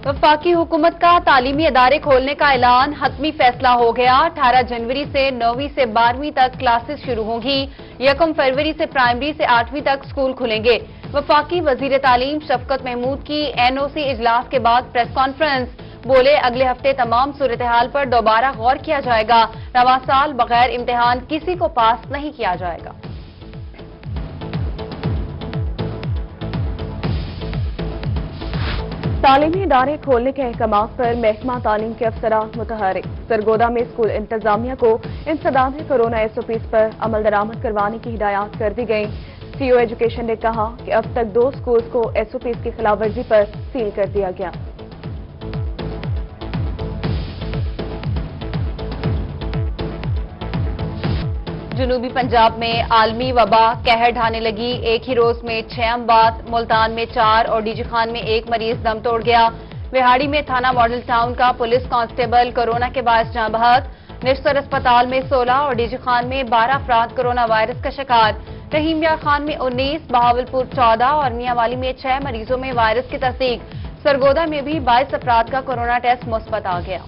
वफाकी हुकूमत का तालीमी अदारे खोलने का ऐलान हतमी फैसला हो गया। 18 जनवरी से 9वीं से 12वीं तक क्लासेस शुरू होंगी। 1 फरवरी से प्राइमरी से 8वीं तक स्कूल खुलेंगे। वफाकी वजीर तालीम शफकत महमूद की NOC इजलास के बाद प्रेस कॉन्फ्रेंस, बोले अगले हफ्ते तमाम सूरत हाल पर दोबारा गौर किया जाएगा। रवां साल बगैर इम्तिहान किसी को पास नहीं किया जाएगा। तालीमी इदारे खोलने के अहकामात पर महकमा तालीम के अफसरान मुतहरिक। सरगोदा में स्कूल इंतजामिया को इंसदाद कोरोना SOPs पर अमल दरामद करवाने की हिदायत कर दी गई। CO एजुकेशन ने कहा कि अब तक 2 स्कूल्स को SOPs की खिलाफ वर्जी पर सील कर दिया गया। जनूबी पंजाब में आलमी वबा कहर ढाने लगी। एक ही रोज में 6 अमवात, मुल्तान में 4 और डीजी खान में 1 मरीज दम तोड़ गया। विहाड़ी में थाना मॉडल टाउन का पुलिस कांस्टेबल कोरोना के बायस जान बहक। निश्तर अस्पताल में 16 और डीजी खान में 12 अफराद कोरोना वायरस का शिकार। रहीमिया खान में 19, बहावलपुर 14 और मियांवाली में 6 मरीजों में वायरस की तस्दीक। सरगोदा में भी 22 अफराद का कोरोना टेस्ट मुस्बत आ गया।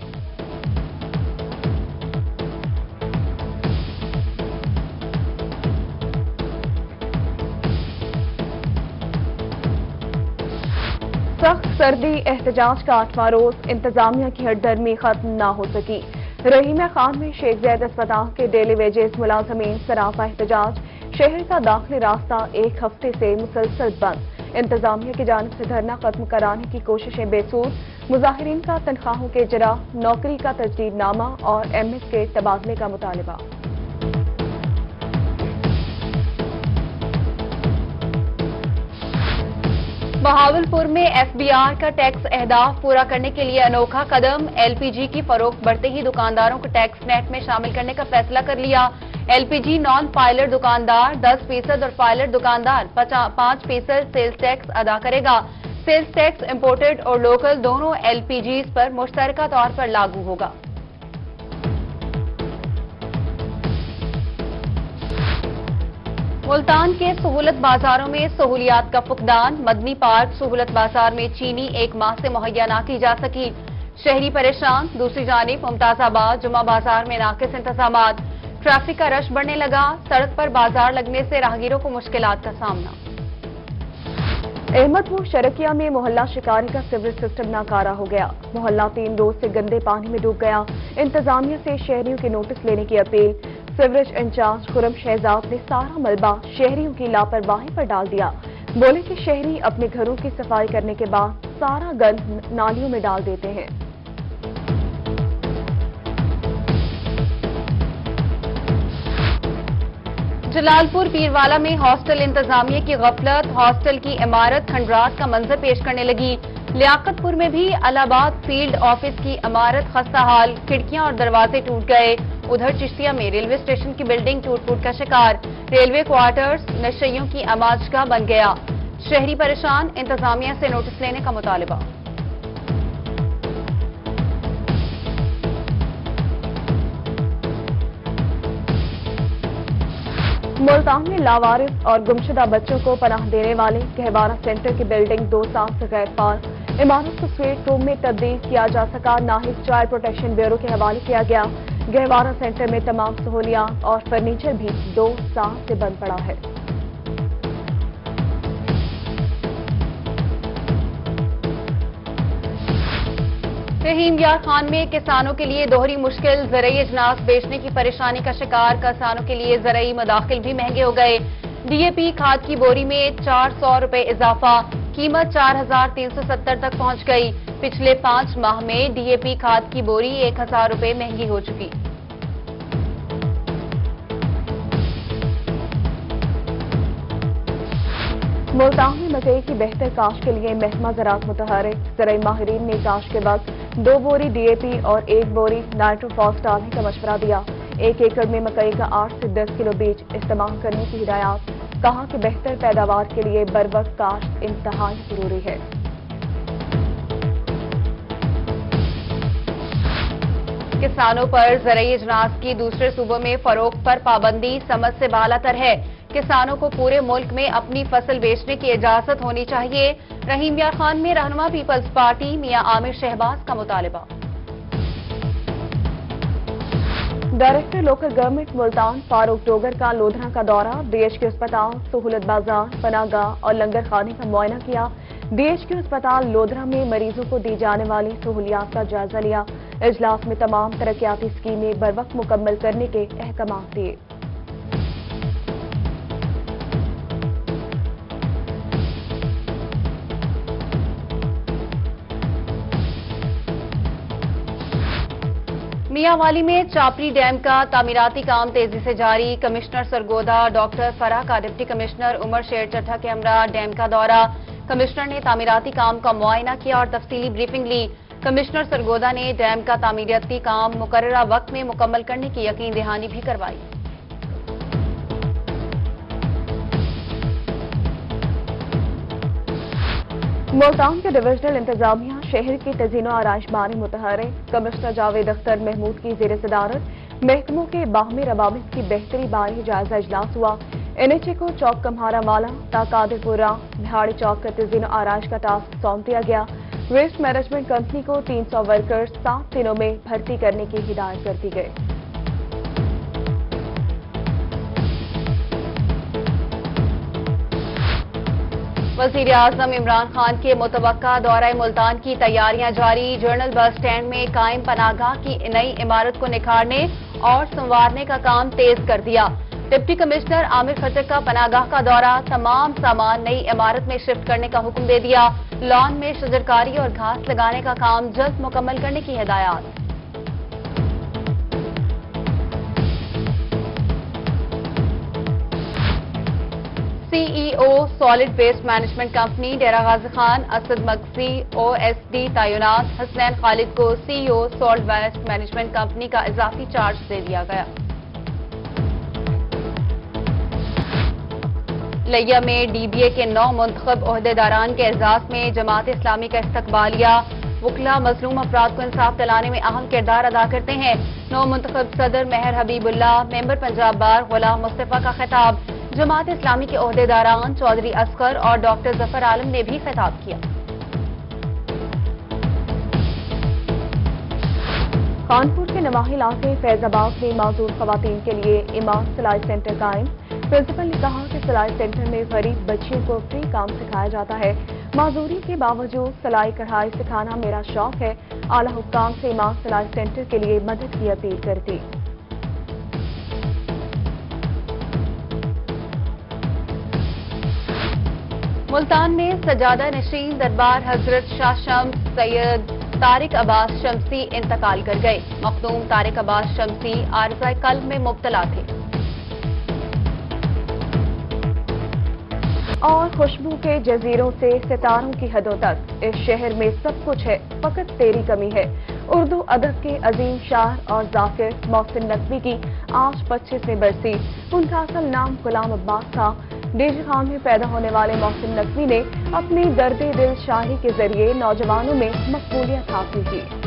सख्त सर्दी एहतजाज का 8वां रोज इंतजामिया की हटदर्मी खत्म न हो सकी। रहीमिया खान में शेख ज़ैद अस्पताल के डेली वेजेस मुलाजमीन सराफा एहतजाज। शहर का दाखिली रास्ता 1 हफ्ते से मुसलसल बंद। इंतजामिया की जानिब से धरना खत्म कराने की कोशिशें बेसूद। मुजाहिरीन का तनख्वाहों के इजरा, नौकरी का तजदीदनामा और MS के तबादले का मुतालबा। बहावलपुर में FBR का टैक्स अहदाफ पूरा करने के लिए अनोखा कदम। LPG की फरोख्त बढ़ते ही दुकानदारों को टैक्स नेट में शामिल करने का फैसला कर लिया। LPG नॉन पायलट दुकानदार 10% और पायलट दुकानदार 5% सेल्स टैक्स अदा करेगा। सेल्स टैक्स इंपोर्टेड और लोकल दोनों LPGs पर मुश्तरका तौर पर लागू होगा। मुल्तान के सहूलत बाजारों में सहूलियात का फुकदान। मदनी पार्क सहूलत बाजार में चीनी 1 माह से मुहैया न की जा सकी। शहरी परेशान। दूसरी जानिब मुमताजाबाद जुमा बाजार में नाकिस इंतजामात। ट्रैफिक का रश बढ़ने लगा। सड़क पर बाजार लगने से राहगीरों को मुश्किलात का सामना। अहमदपुर शरकिया में मोहल्ला शिकारी का सीवरेज सिस्टम नाकारा हो गया। मोहल्ला 3 रोज से गंदे पानी में डूब गया। इंतजामिया से शहरियों के नोटिस लेने की appeal. Sewerage incharge Khurram Shahzad ने सारा मलबा शहरियों की लापरवाही पर डाल दिया। बोले कि शहरी अपने घरों की सफाई करने के बाद सारा गंद नालियों में डाल देते हैं। जलालपुर पीरवाला में हॉस्टल इंतजामिया की गफलत। हॉस्टल की इमारत खंडरात का मंजर पेश करने लगी। लियाकतपुर में भी अलाहाबाद फील्ड ऑफिस की इमारत खस्ता हाल, खिड़कियां और दरवाजे टूट गए। उधर चिश्तिया में रेलवे स्टेशन की बिल्डिंग टूट-फूट का शिकार। रेलवे क्वार्टर्स नशइयों की आमाजगाह बन गया। शहरी परेशान। इंतजामिया से नोटिस लेने का मुतालबा। मुल्तान में लावारिस और गुमशुदा बच्चों को पनाह देने वाले गहवारा सेंटर की बिल्डिंग 2 साल से गैर फाल। इमारत को स्वीट रूम में तब्दील किया जा सका। नाहिद चाइल्ड प्रोटेक्शन ब्यूरो के हवाले किया गया। गहवारा सेंटर में तमाम सहूलियात और फर्नीचर भी 2 साल से बंद पड़ा है। रहीमिया खान में किसानों के लिए दोहरी मुश्किल। ज़रई अजनास बेचने की परेशानी का शिकार। किसानों के लिए ज़रई मदाखिल भी महंगे हो गए। DAP खाद की बोरी में 400 रुपए इजाफा। कीमत 4370 तक पहुंच गई। पिछले 5 माह में DAP खाद की बोरी 1000 रुपए महंगी हो चुकी। मुल्तान में मकई की बेहतर काश्त के लिए महकमा ज़राअत मुतहरिक। ज़रई माहिरीन ने काश्त के वक्त 2 बोरी DAP और 1 बोरी नाइट्रोफॉस डालने का मशवरा दिया। 1 एकड़ में मकई का 8 से 10 किलो बीज इस्तेमाल करने की हिदायत। कहा कि बेहतर पैदावार के लिए बरवक्त काश्त इंतहाई जरूरी है। किसानों पर ज़रई अजनास की दूसरे सूबों में फरोख्त पर पाबंदी समझ से बालातर है। किसानों को पूरे मुल्क में अपनी फसल बेचने की इजाजत होनी चाहिए। रहीम यार खान में रहनुमा पीपल्स पार्टी मियां आमिर शहबाज का मुतालबा। Director local government Multan Farooq Dogar का लोधरा का दौरा, डीएचक्यू अस्पताल, सहूलत बाजार, पनाहगाह और लंगर खाने का मुआयना किया। डीएचक्यू अस्पताल लोधरा में मरीजों को दी जाने वाली सहूलियात का जायजा लिया। इजलास में तमाम तरक्याती स्कीमें बरवक्त मुकम्मल करने के अहकाम दिए। मियांवाली में चापरी डैम का तामीराती काम तेजी से जारी। कमिश्नर सरगोदा डॉक्टर फराह का डिप्टी कमिश्नर उमर शेर चट्टा के हमरा डैम का दौरा। कमिश्नर ने तामीराती काम का मुआयना किया और तफसीली ब्रीफिंग ली। कमिश्नर सरगोदा ने डैम का तामीराती काम मुकर्ररा वक्त में मुकम्मल करने की यकीन दहानी भी करवाई। मुल्तान के डिविजनल इंतजामिया शहर की तजीनो आराइश बारे मुतहरिक। कमिश्नर जावेद अख्तर महमूद की ज़ेर सदारत महकमों के बाहमी रवाबित की बेहतरी बारे जायजा इजलास हुआ। एनएचए को चौक कम्हारा माला ताकादिरपुरा बिहाड़ी चौक का तजीनो आराइश का टास्क सौंप दिया गया। वेस्ट मैनेजमेंट कंपनी को 300 वर्कर्स 7 दिनों में भर्ती करने की हिदायत कर दी गई। वज़ीर आज़म इमरान खान के मुतवक्का दौरा मुल्तान की तैयारियां जारी। जनरल बस स्टैंड में कायम पनाहगाह की नई इमारत को निखारने और संवारने का काम तेज कर दिया। डिप्टी कमिश्नर आमिर खट्टर का पनाहगाह का दौरा, तमाम सामान नई इमारत में शिफ्ट करने का हुक्म दे दिया। लॉन में शजरकारी और घास लगाने का काम जल्द मुकम्मल करने की हिदायत। CEO solid waste management company Dera Ghazi Khan Asad Magsi OSD तैनात। हसनैन खालिद को CEO solid waste management company का इजाफी चार्ज दे दिया गया। लिया में डीबीए के 9 मुंतखब ओहदेदारान के एजाज में जमात इस्लामी का इस्तकबालिया। वकला मजलूम अफराद को इंसाफ दिलाने में अहम किरदार अदा करते हैं। 9 मुंतखब सदर मेहर हबीबुल्लाह, मेंबर पंजाब बार गुलाम मुस्तफा का खिताब। जमात इस्लामी के ओहदेदारान चौधरी असगर और डॉक्टर जफर आलम ने भी खिताब किया। कानपुर के नवाही इलाके फैजाबाद में माजूर खवातीन के लिए इमाम सिलाई सेंटर कायम। प्रिंसिपल ने कहा कि सिलाई सेंटर में गरीब बच्चियों को फ्री काम सिखाया जाता है। माजूरी के बावजूद सिलाई कढ़ाई सिखाना मेरा शौक है। आला हुक्काम से इमाम सिलाई सेंटर के लिए मदद की अपील करती। मुल्तान में सजादा नशीन दरबार हजरत शाह शम्स सैयद तारिक अब्बास शम्सी इंतकाल कर गए। मखदूम तारिक अब्बास शम्सी आरज़ाए कल्ब में मुब्तला थे। और खुशबू के जजीरों से सितारों की हदों तक इस शहर में सब कुछ है, फकत तेरी कमी है। उर्दू अदब के अजीम शायर और जाकिर मोहसिन नकवी की आज 25वीं बरसी। उनका असल नाम गुलाम अब्बास था। डीजी खान में पैदा होने वाले मोहसिन नकवी ने अपनी दर्द दिल शायरी के जरिए नौजवानों में मकबूलियत हासिल की।